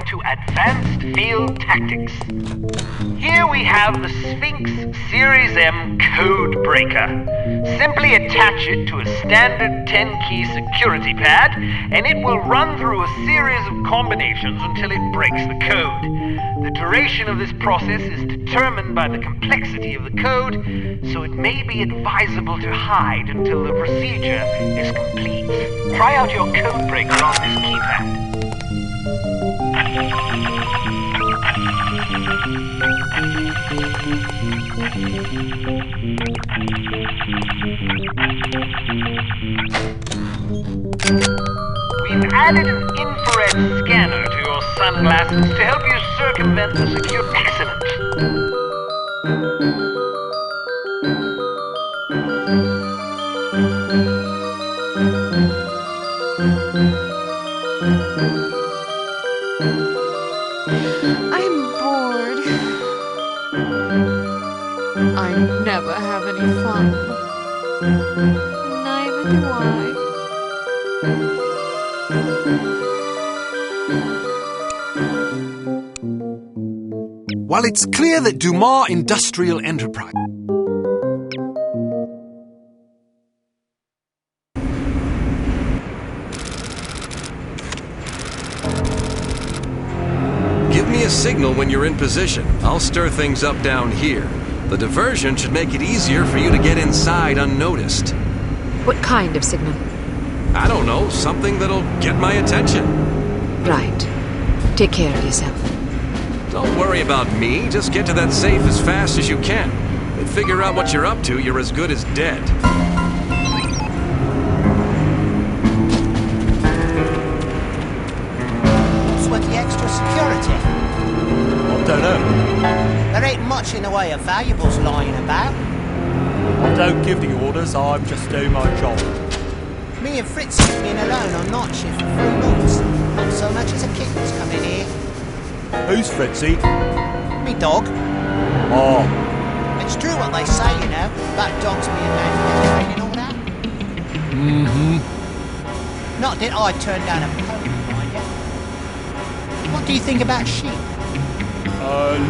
time to advanced field tactics. Here we have the Sphinx Series M code breaker. Simply attach it to a standard 10-key security pad, and it will run through a series of combinations until it breaks the code. The duration of this process is determined by the complexity of the code, so it may be advisable to hide until the procedure is complete. Try out your code breaker on this keypad. We've added an infrared scanner to your sunglasses to help you circumvent the secure... Excellent! I'm bored. I never have any fun. Neither do I. While it's clear that Dumas Industrial Enterprise... Give me a signal when you're in position. I'll stir things up down here. The diversion should make it easier for you to get inside unnoticed. What kind of signal? I don't know, something that'll get my attention. Right. Take care of yourself. Don't worry about me, just get to that safe as fast as you can. They figure out what you're up to, you're as good as dead. What's with the extra security? I don't know. There ain't much in the way of valuables lying about. I don't give the orders, I'm just doing my job. Me and Fritzy's been alone on night shift for 3 months. Not so much as a kitten's come in here. Who's Fritzy? Me dog. Oh, It's true what they say, you know, about dogs being manufactured and all that. Not that I'd turn down a pony, mind you. What do you think about sheep?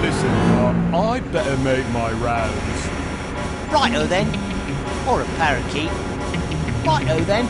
listen, I'd better make my rounds. Righto then. Or a parakeet. Righto then.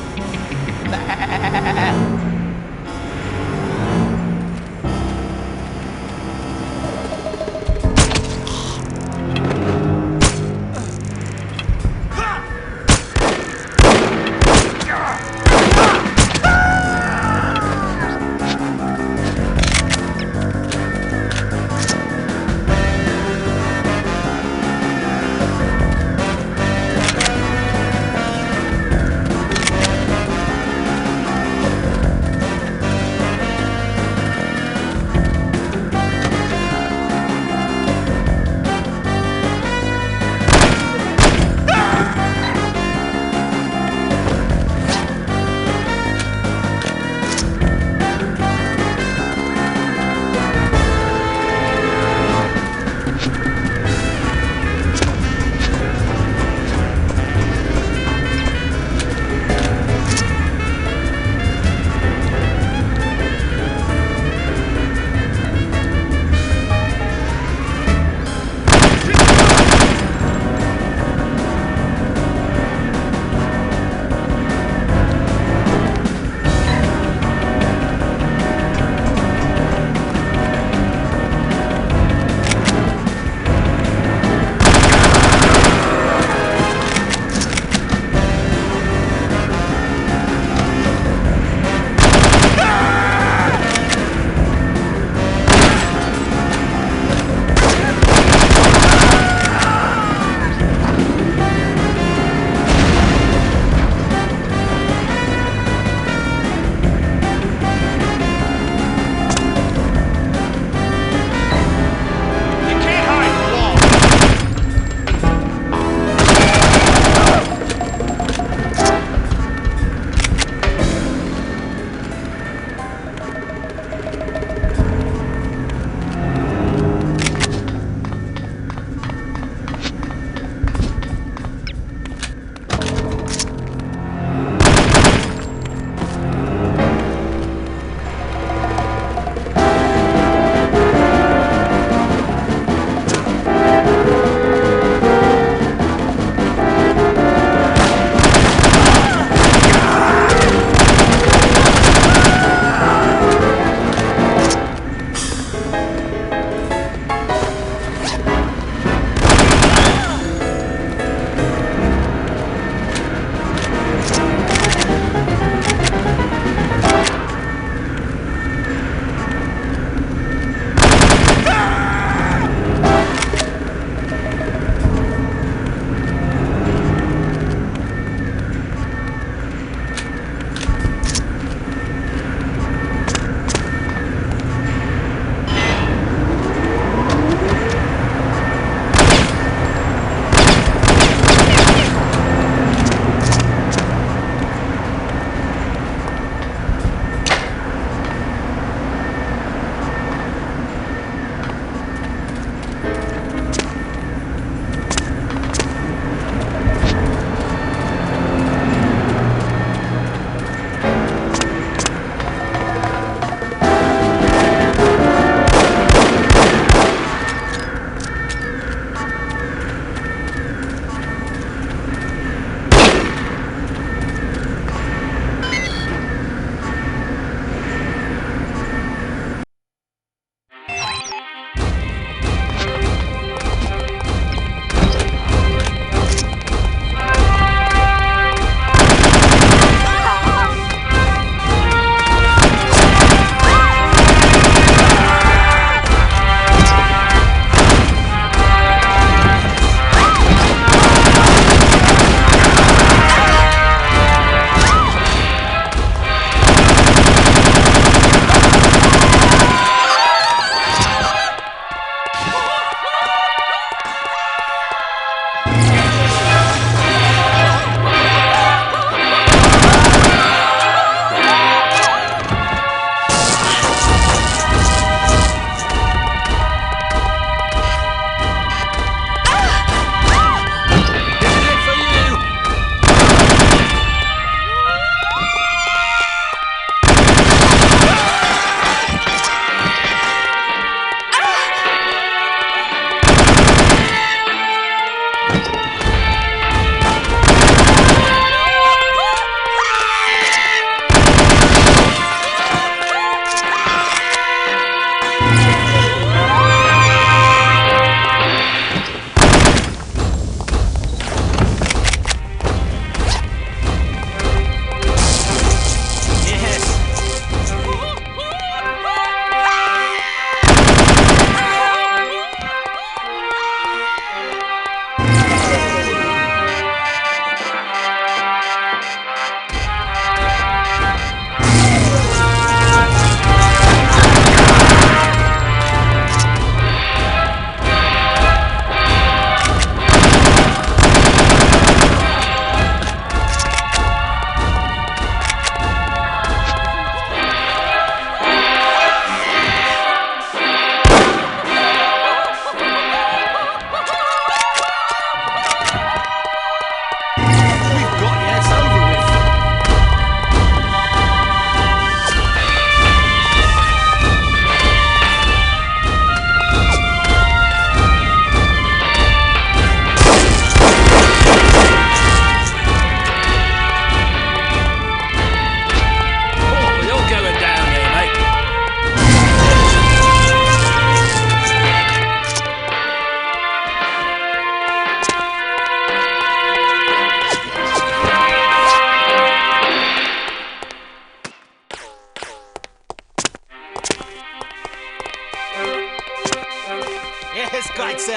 Yes, quite so.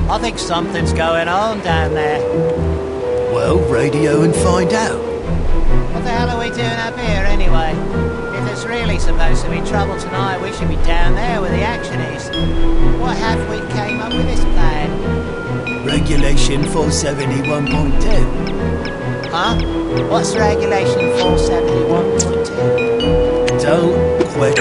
I think something's going on down there. Well, radio and find out. What the hell are we doing up here anyway? If there's really supposed to be trouble tonight, we should be down there where the action is. What have we came up with this plan? Regulation 471.2. Huh? What's regulation 471.2? Don't quit.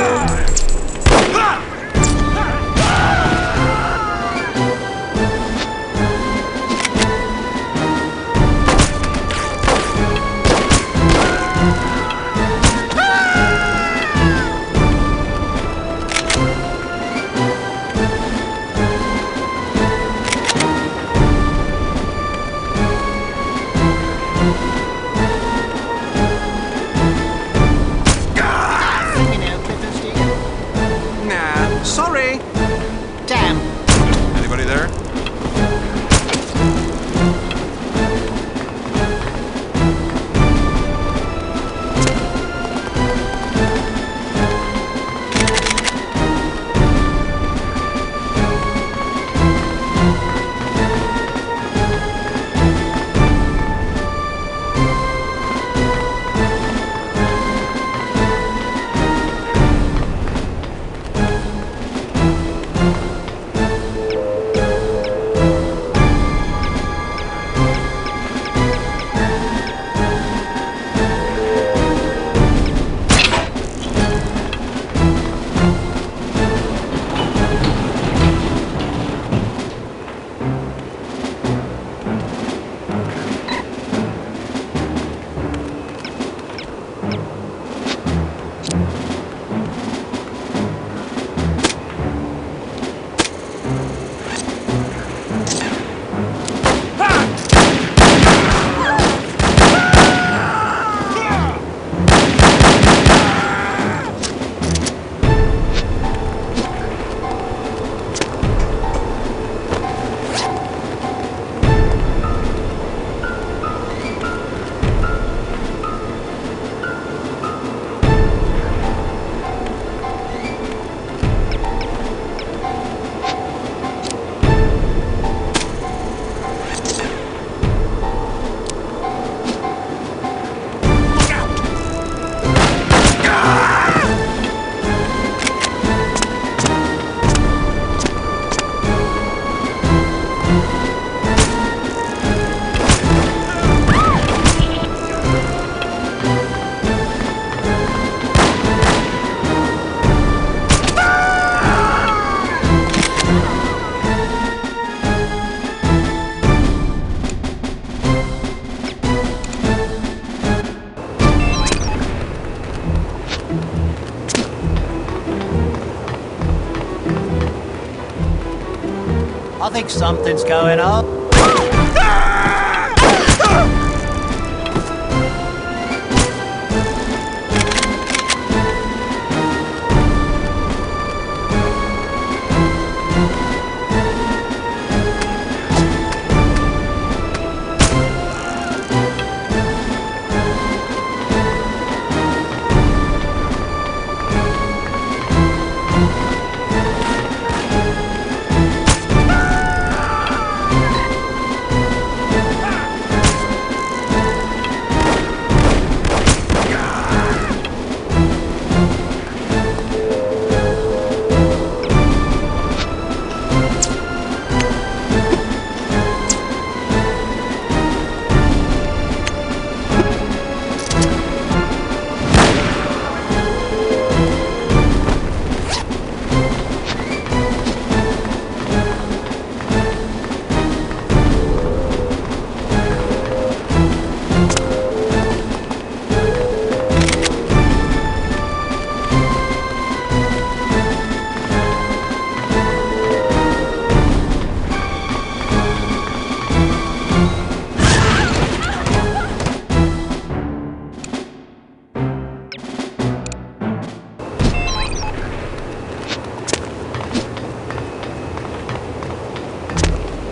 I think something's going on.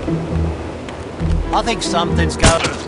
I think something's going.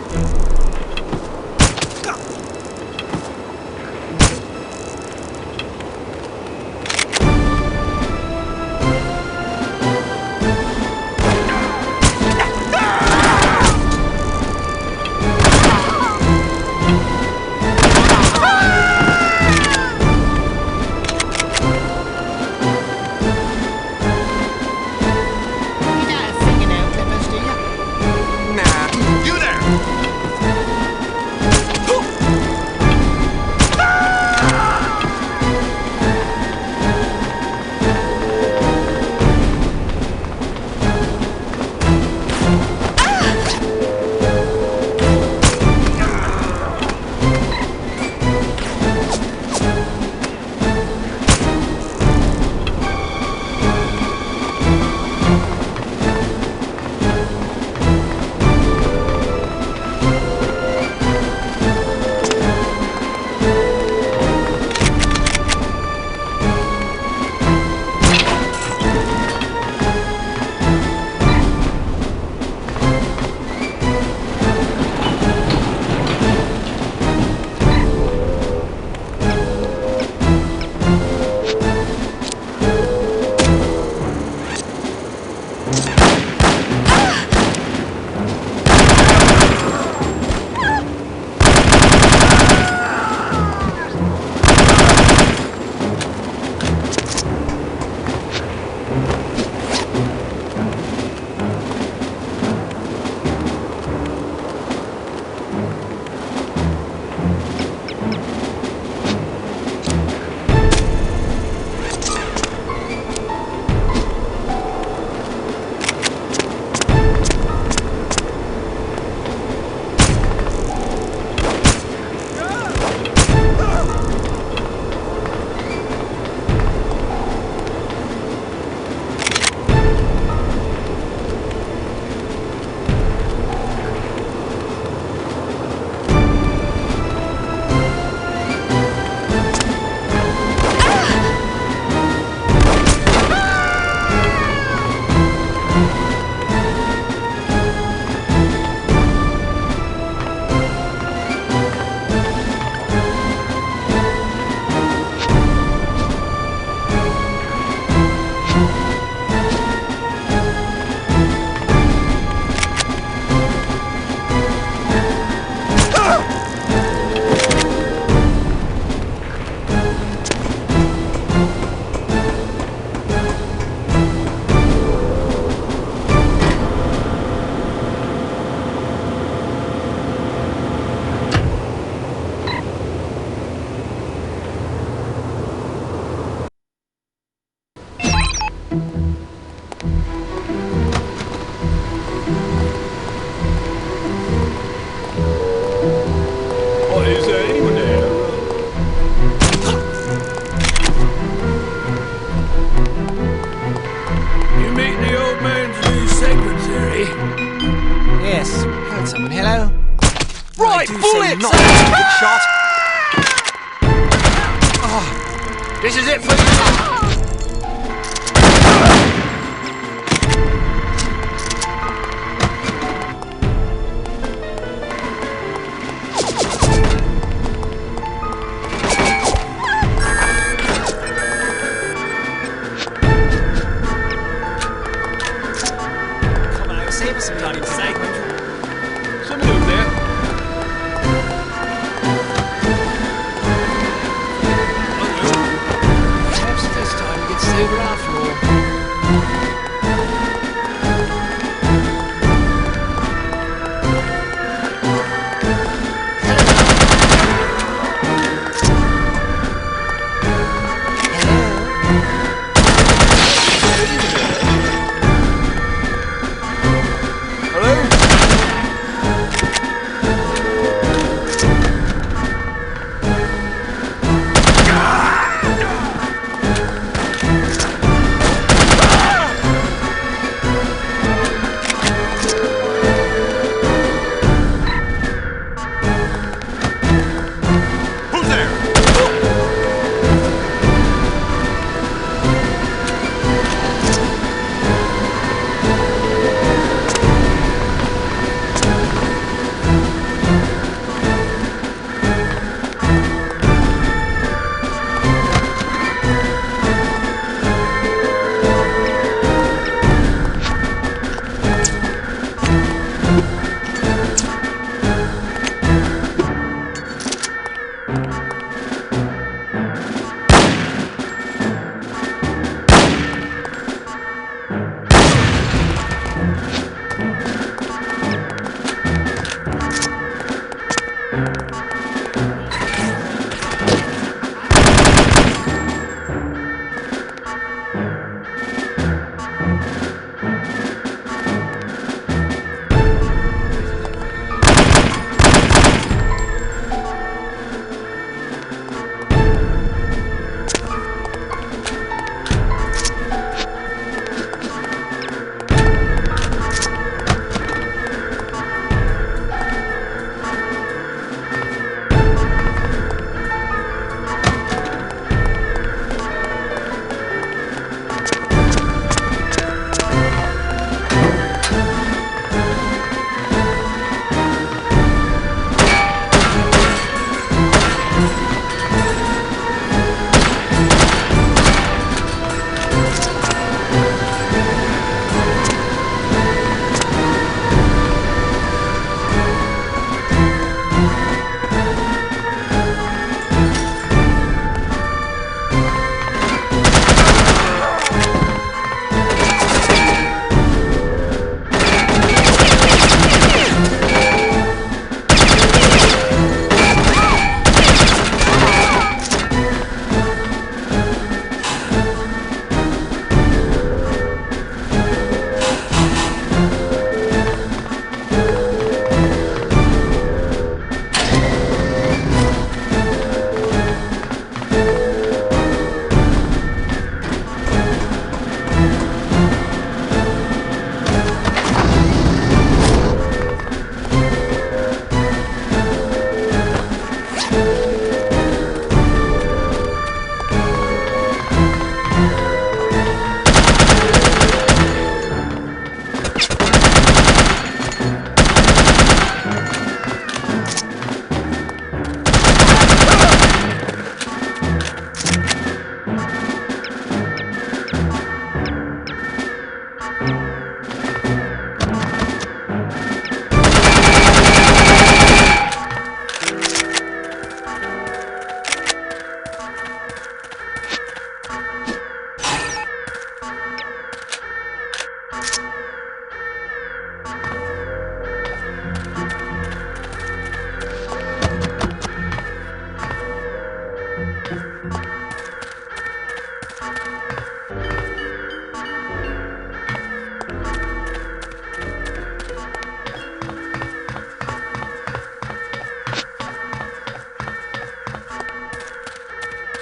This is it for you. Come on, save us some bloody segment. Something over there. Perhaps this time we get sober after all. Hello?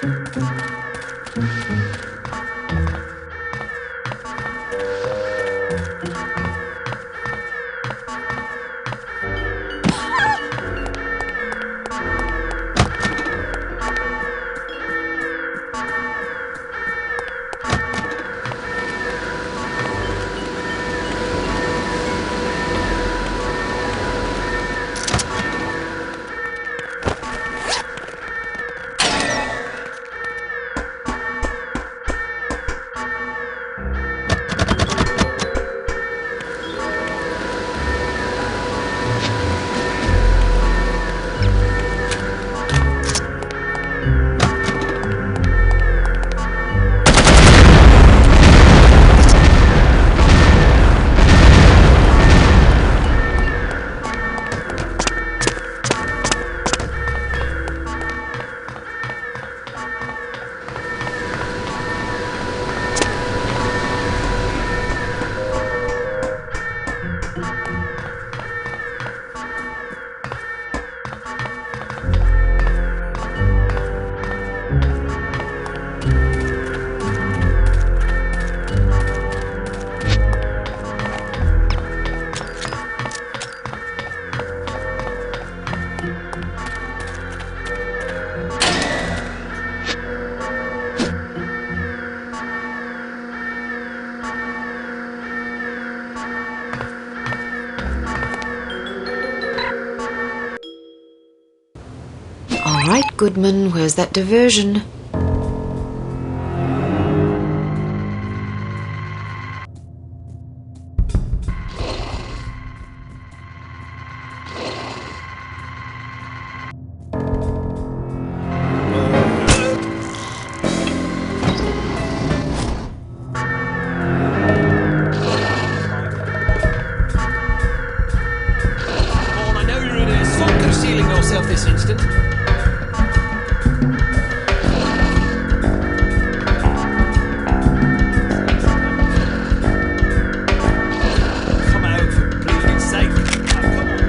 All right, Goodman, where's that diversion? I know you're in here. Stop concealing yourself this instant. Come out for bleeding sake. Oh, come on.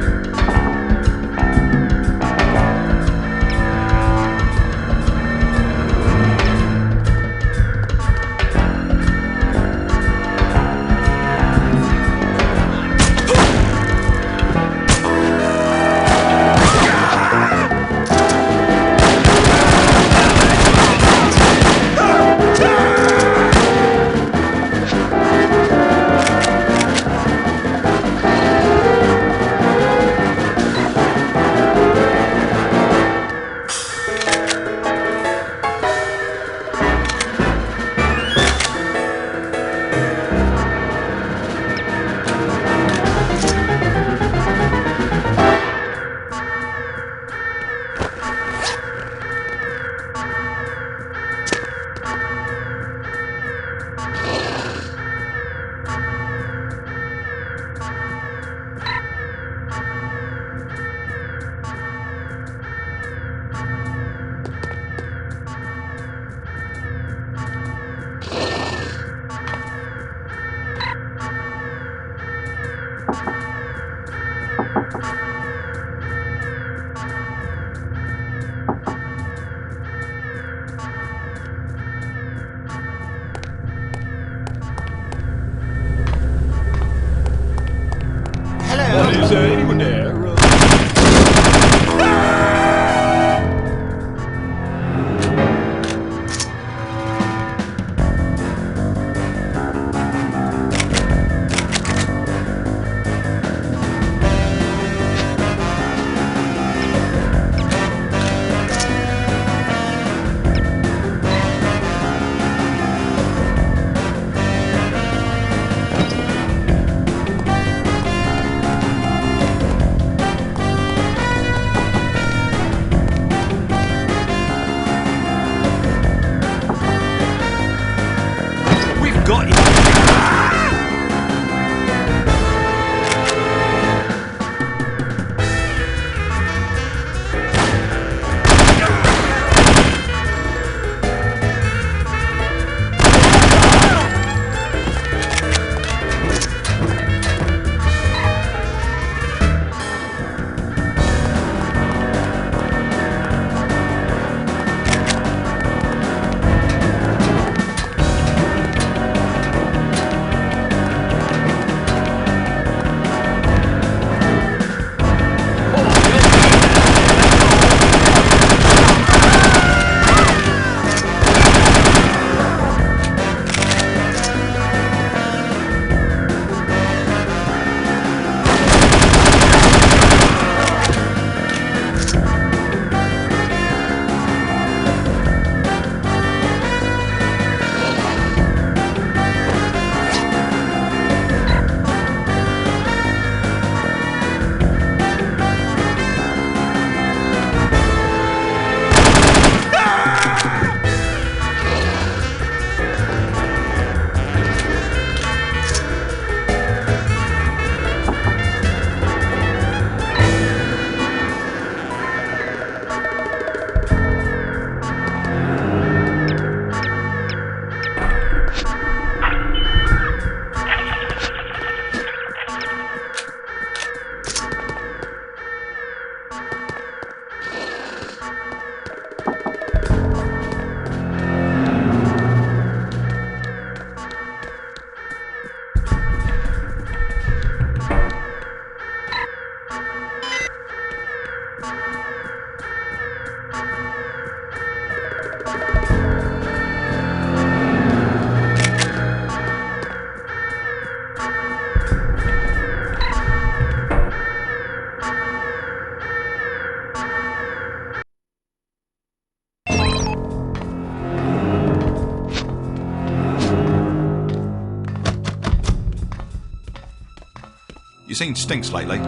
seen Stinks lately? Who?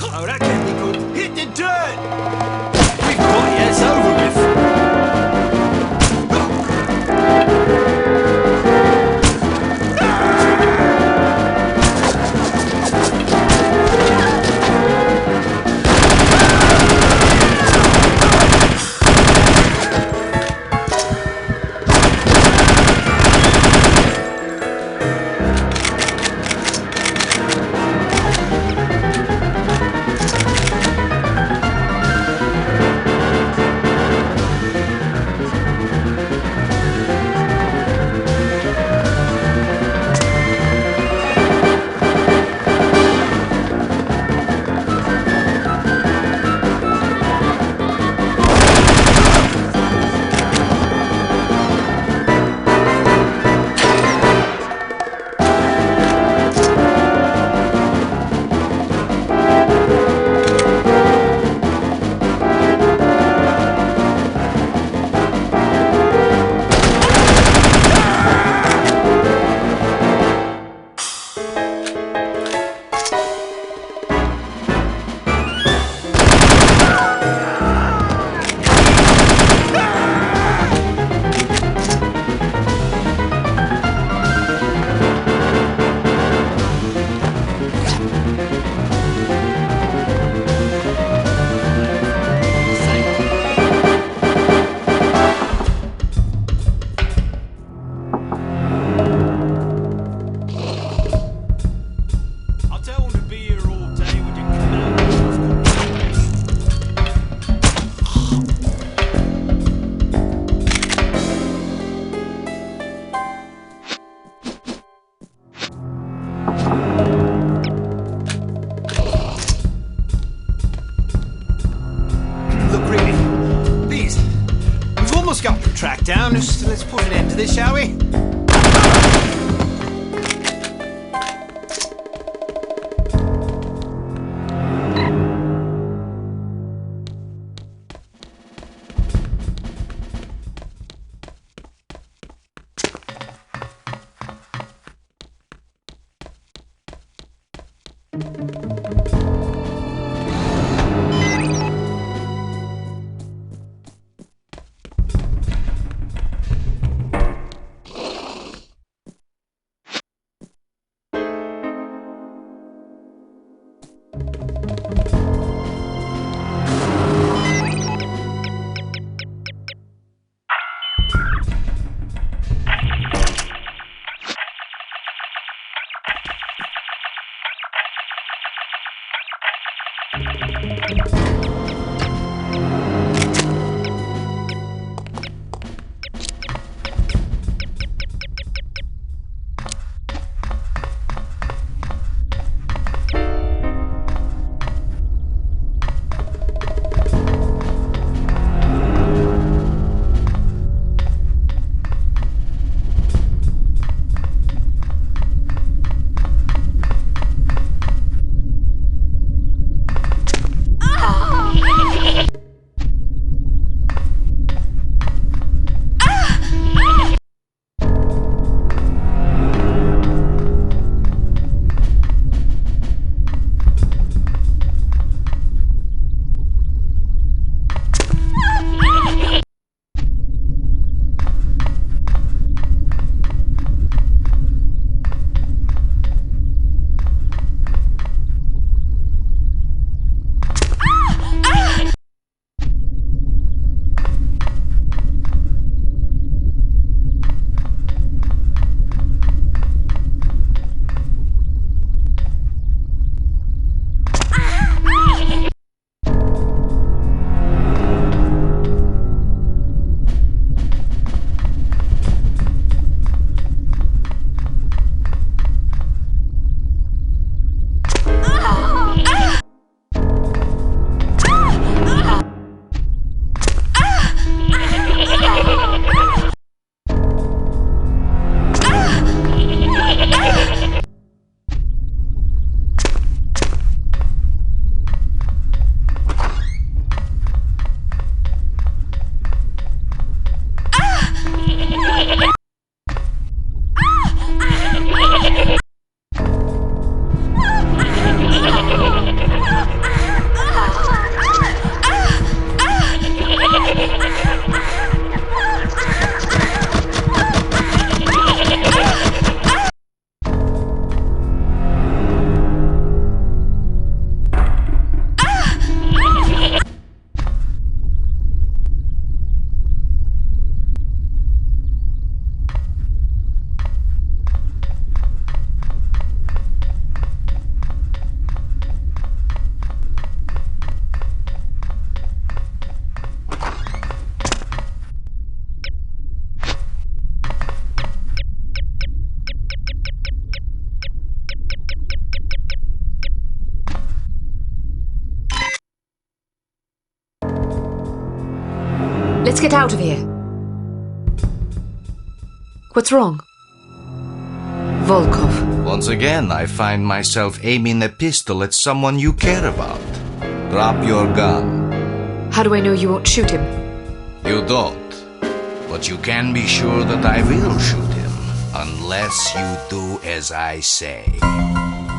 Oh, that can't be good. Hit the dirt! We've got you, it's over with. Down, let's put an end to this, shall we? Let's get out of here. What's wrong? Volkov. Once again, I find myself aiming a pistol at someone you care about. Drop your gun. How do I know you won't shoot him? You don't. But you can be sure that I will shoot him, unless you do as I say.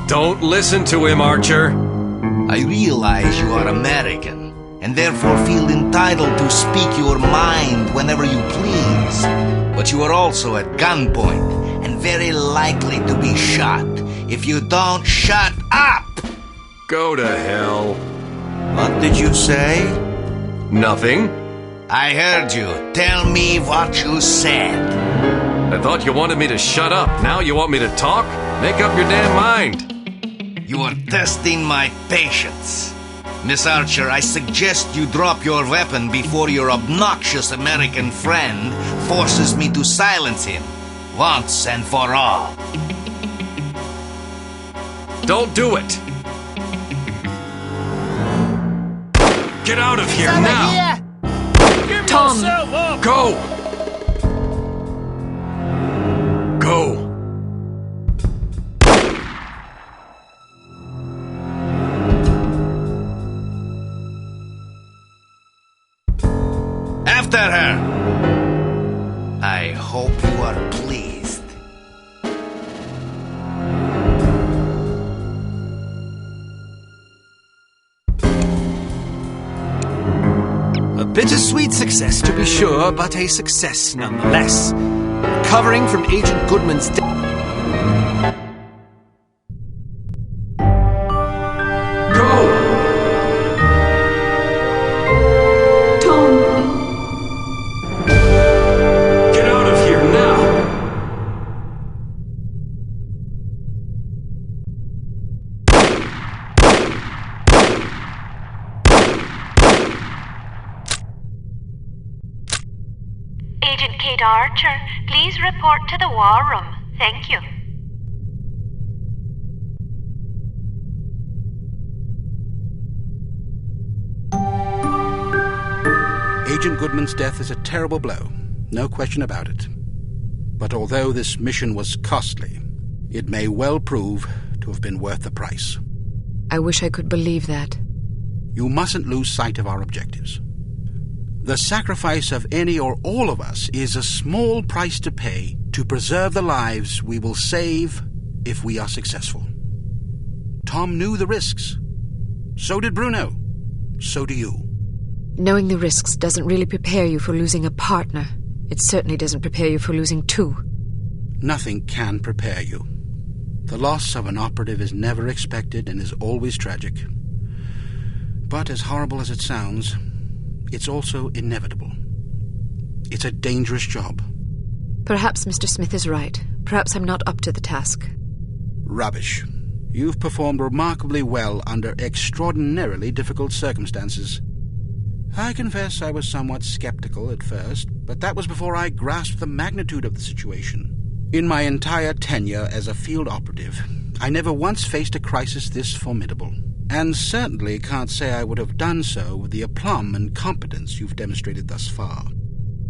Don't listen to him, Archer. I realize you are American, and therefore feel entitled to speak your mind whenever you please. But you are also at gunpoint, and very likely to be shot if you don't shut up! Go to hell. What did you say? Nothing. I heard you. Tell me what you said. I thought you wanted me to shut up. Now you want me to talk? Make up your damn mind. You are testing my patience. Miss Archer, I suggest you drop your weapon before your obnoxious American friend forces me to silence him, once and for all. Don't do it. Get out of here now. Give Tom. yourself up! Go. Go. After her! I hope you are pleased. A bittersweet success, to be sure, but a success nonetheless. Recovering from Agent Goodman's death. Agent Кейт Арчер, please report to the war room. Thank you. Agent Goodman's death is a terrible blow, no question about it. But although this mission was costly, it may well prove to have been worth the price. I wish I could believe that. You mustn't lose sight of our objectives. The sacrifice of any or all of us is a small price to pay to preserve the lives we will save if we are successful. Tom knew the risks. So did Bruno. So do you. Knowing the risks doesn't really prepare you for losing a partner. It certainly doesn't prepare you for losing two. Nothing can prepare you. The loss of an operative is never expected and is always tragic. But as horrible as it sounds, it's also inevitable. It's a dangerous job. Perhaps Mr. Smith is right. Perhaps I'm not up to the task. Rubbish. You've performed remarkably well under extraordinarily difficult circumstances. I confess I was somewhat skeptical at first, but that was before I grasped the magnitude of the situation. In my entire tenure as a field operative, I never once faced a crisis this formidable, and certainly can't say I would have done so with the aplomb and competence you've demonstrated thus far.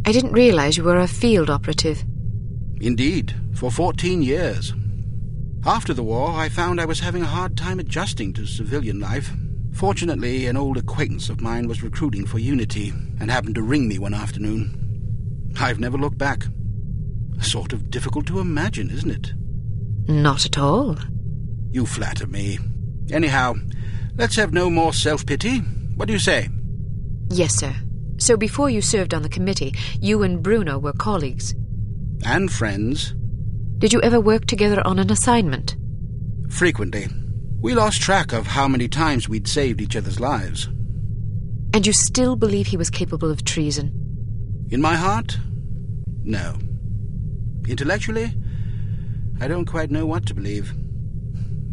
I didn't realize you were a field operative. Indeed, for 14 years. After the war, I found I was having a hard time adjusting to civilian life. Fortunately, an old acquaintance of mine was recruiting for Unity and happened to ring me one afternoon. I've never looked back. Sort of difficult to imagine, isn't it? Not at all. You flatter me. Anyhow, let's have no more self-pity. What do you say? Yes, sir. So before you served on the committee, you and Bruno were colleagues. And friends. Did you ever work together on an assignment? Frequently. We lost track of how many times we'd saved each other's lives. And you still believe he was capable of treason? In my heart, no. Intellectually, I don't quite know what to believe.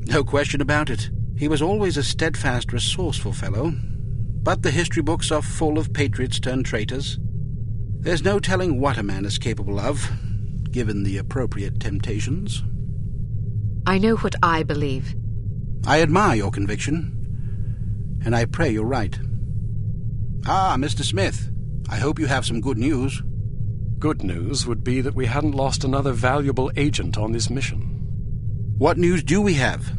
No question about it. He was always a steadfast, resourceful fellow. But the history books are full of patriots turned traitors. There's no telling what a man is capable of, given the appropriate temptations. I know what I believe. I admire your conviction, and I pray you're right. Ah, Mr. Smith. I hope you have some good news. Good news would be that we hadn't lost another valuable agent on this mission. What news do we have?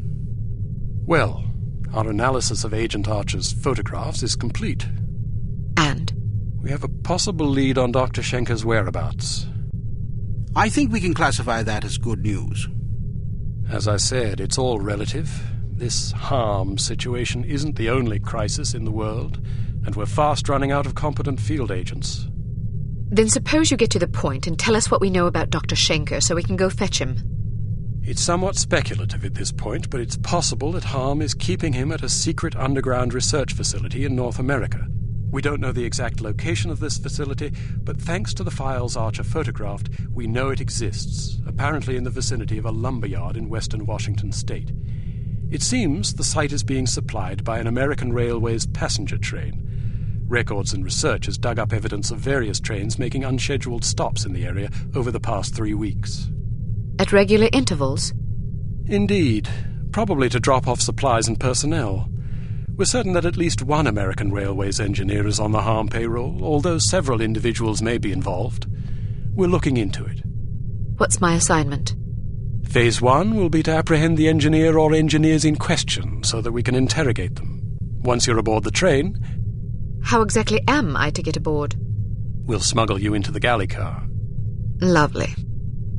Well, our analysis of Agent Archer's photographs is complete. And? We have a possible lead on Dr. Schenker's whereabouts. I think we can classify that as good news. As I said, it's all relative. This H.A.R.M. situation isn't the only crisis in the world, and we're fast running out of competent field agents. Then suppose you get to the point and tell us what we know about Dr. Schenker so we can go fetch him. It's somewhat speculative at this point, but it's possible that H.A.R.M. is keeping him at a secret underground research facility in North America. We don't know the exact location of this facility, but thanks to the files Archer photographed, we know it exists, apparently in the vicinity of a lumberyard in western Washington state. It seems the site is being supplied by an American Railways passenger train. Records and research has dug up evidence of various trains making unscheduled stops in the area over the past 3 weeks. At regular intervals? Indeed, probably to drop off supplies and personnel. We're certain that at least one American Railways engineer is on the H.A.R.M. payroll, although several individuals may be involved. We're looking into it. What's my assignment? Phase 1 will be to apprehend the engineer or engineers in question so that we can interrogate them. Once you're aboard the train... How exactly am I to get aboard? We'll smuggle you into the galley car. Lovely.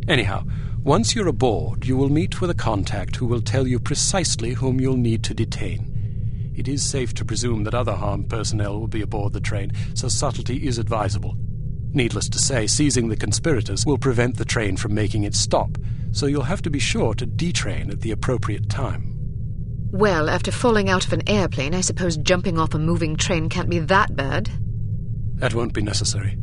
Anyhow, once you're aboard, you will meet with a contact who will tell you precisely whom you'll need to detain. It is safe to presume that other H.A.R.M. personnel will be aboard the train, so subtlety is advisable. Needless to say, seizing the conspirators will prevent the train from making its stop, so you'll have to be sure to detrain at the appropriate time. Well, after falling out of an airplane, I suppose jumping off a moving train can't be that bad. That won't be necessary.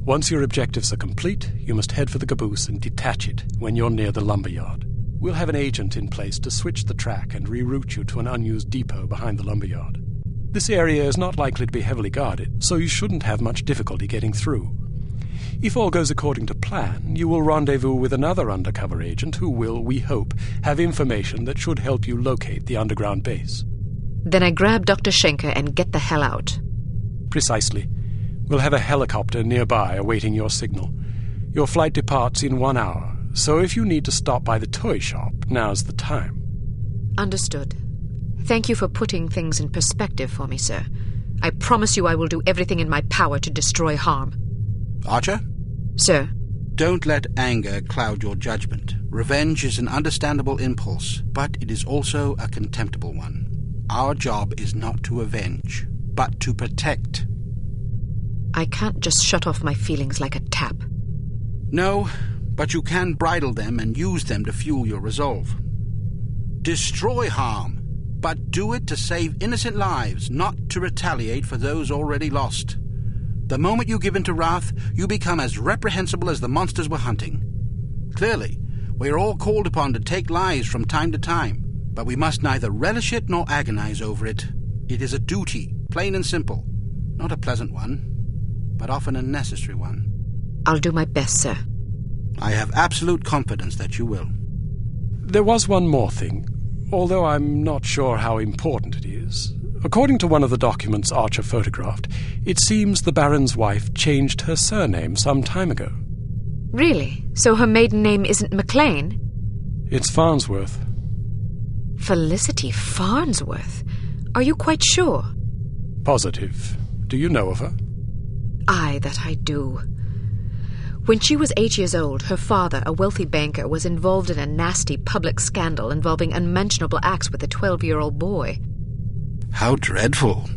Once your objectives are complete, you must head for the caboose and detach it when you're near the lumberyard. We'll have an agent in place to switch the track and reroute you to an unused depot behind the lumberyard. This area is not likely to be heavily guarded, so you shouldn't have much difficulty getting through. If all goes according to plan, you will rendezvous with another undercover agent who will, we hope, have information that should help you locate the underground base. Then I grab Dr. Schenker and get the hell out. Precisely. We'll have a helicopter nearby awaiting your signal. Your flight departs in 1 hour, so if you need to stop by the toy shop, now's the time. Understood. Thank you for putting things in perspective for me, sir. I promise you I will do everything in my power to destroy H.A.R.M. Archer? Sir? Don't let anger cloud your judgment. Revenge is an understandable impulse, but it is also a contemptible one. Our job is not to avenge, but to protect. I can't just shut off my feelings like a tap. No, but you can bridle them and use them to fuel your resolve. Destroy H.A.R.M., but do it to save innocent lives, not to retaliate for those already lost. The moment you give in to wrath, you become as reprehensible as the monsters we're hunting. Clearly, we are all called upon to take lives from time to time, but we must neither relish it nor agonize over it. It is a duty, plain and simple. Not a pleasant one, but often a necessary one. I'll do my best, sir. I have absolute confidence that you will. There was one more thing, although I'm not sure how important it is. According to one of the documents Archer photographed, it seems the Baron's wife changed her surname some time ago. Really? So her maiden name isn't McLean? It's Farnsworth. Felicity Farnsworth? Are you quite sure? Positive. Do you know of her? Aye, that I do. When she was 8 years old, her father, a wealthy banker, was involved in a nasty public scandal involving unmentionable acts with a 12-year-old boy. How dreadful.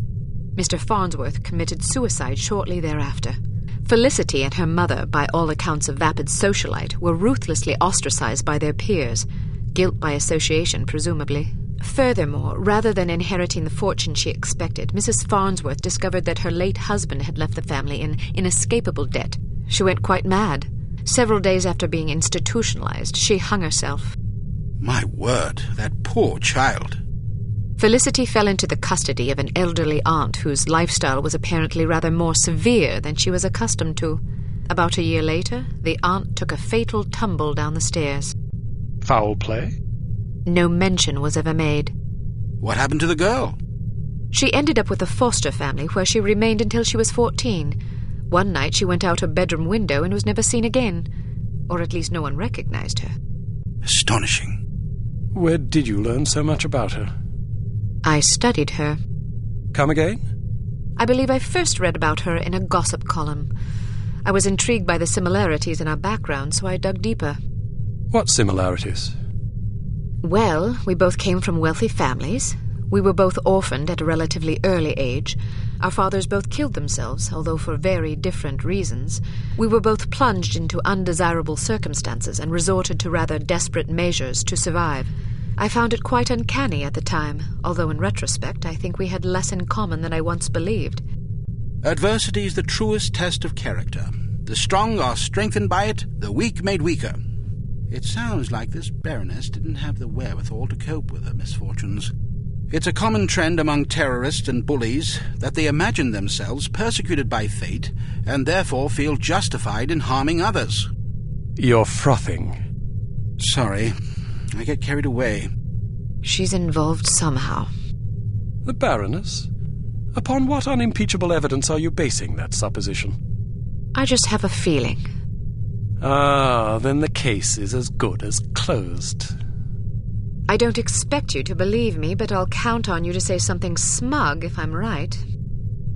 Mr. Farnsworth committed suicide shortly thereafter. Felicity and her mother, by all accounts a vapid socialite, were ruthlessly ostracized by their peers. Guilt by association, presumably. Furthermore, rather than inheriting the fortune she expected, Mrs. Farnsworth discovered that her late husband had left the family in inescapable debt. She went quite mad. Several days after being institutionalized, she hung herself. My word, that poor child. Felicity fell into the custody of an elderly aunt whose lifestyle was apparently rather more severe than she was accustomed to. About a year later, the aunt took a fatal tumble down the stairs. Foul play? No mention was ever made. What happened to the girl? She ended up with a foster family where she remained until she was 14. One night she went out her bedroom window and was never seen again. Or at least no one recognized her. Astonishing. Where did you learn so much about her? I studied her. Come again? I believe I first read about her in a gossip column. I was intrigued by the similarities in our background, so I dug deeper. What similarities? Well, we both came from wealthy families. We were both orphaned at a relatively early age. Our fathers both killed themselves, although for very different reasons. We were both plunged into undesirable circumstances and resorted to rather desperate measures to survive. I found it quite uncanny at the time, although in retrospect I think we had less in common than I once believed. Adversity is the truest test of character. The strong are strengthened by it, the weak made weaker. It sounds like this Baroness didn't have the wherewithal to cope with her misfortunes. It's a common trend among terrorists and bullies that they imagine themselves persecuted by fate and therefore feel justified in harming others. You're frothing. Sorry, I get carried away. She's involved somehow. The Baroness? Upon what unimpeachable evidence are you basing that supposition? I just have a feeling. Ah, then the case is as good as closed. I don't expect you to believe me, but I'll count on you to say something smug if I'm right.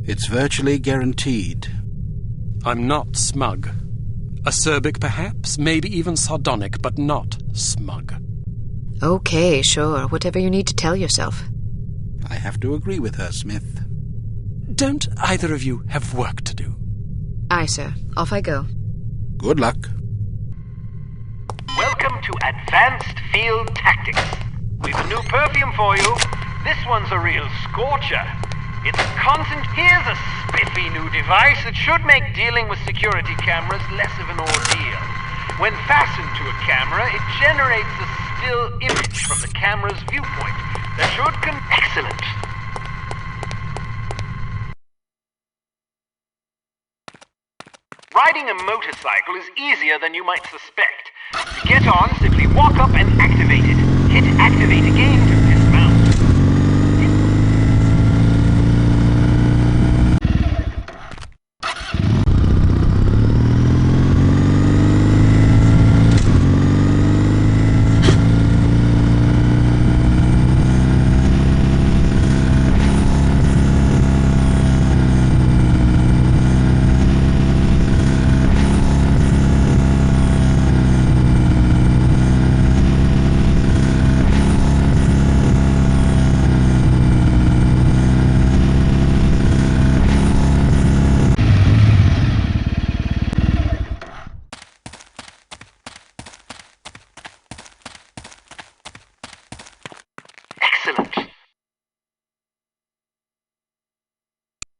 It's virtually guaranteed. I'm not smug. Acerbic, perhaps, maybe even sardonic, but not smug. Okay, sure, whatever you need to tell yourself. I have to agree with her, Smith. Don't either of you have work to do? Aye, sir. Off I go. Good luck. Welcome to Advanced Field Tactics. We've a new perfume for you. This one's a real scorcher. It's Here's a spiffy new device that should make dealing with security cameras less of an ordeal. When fastened to a camera, it generates a still image from the camera's viewpoint that should Excellent. Riding a motorcycle is easier than you might suspect. To get on, simply walk up and activate it. Hit activate again.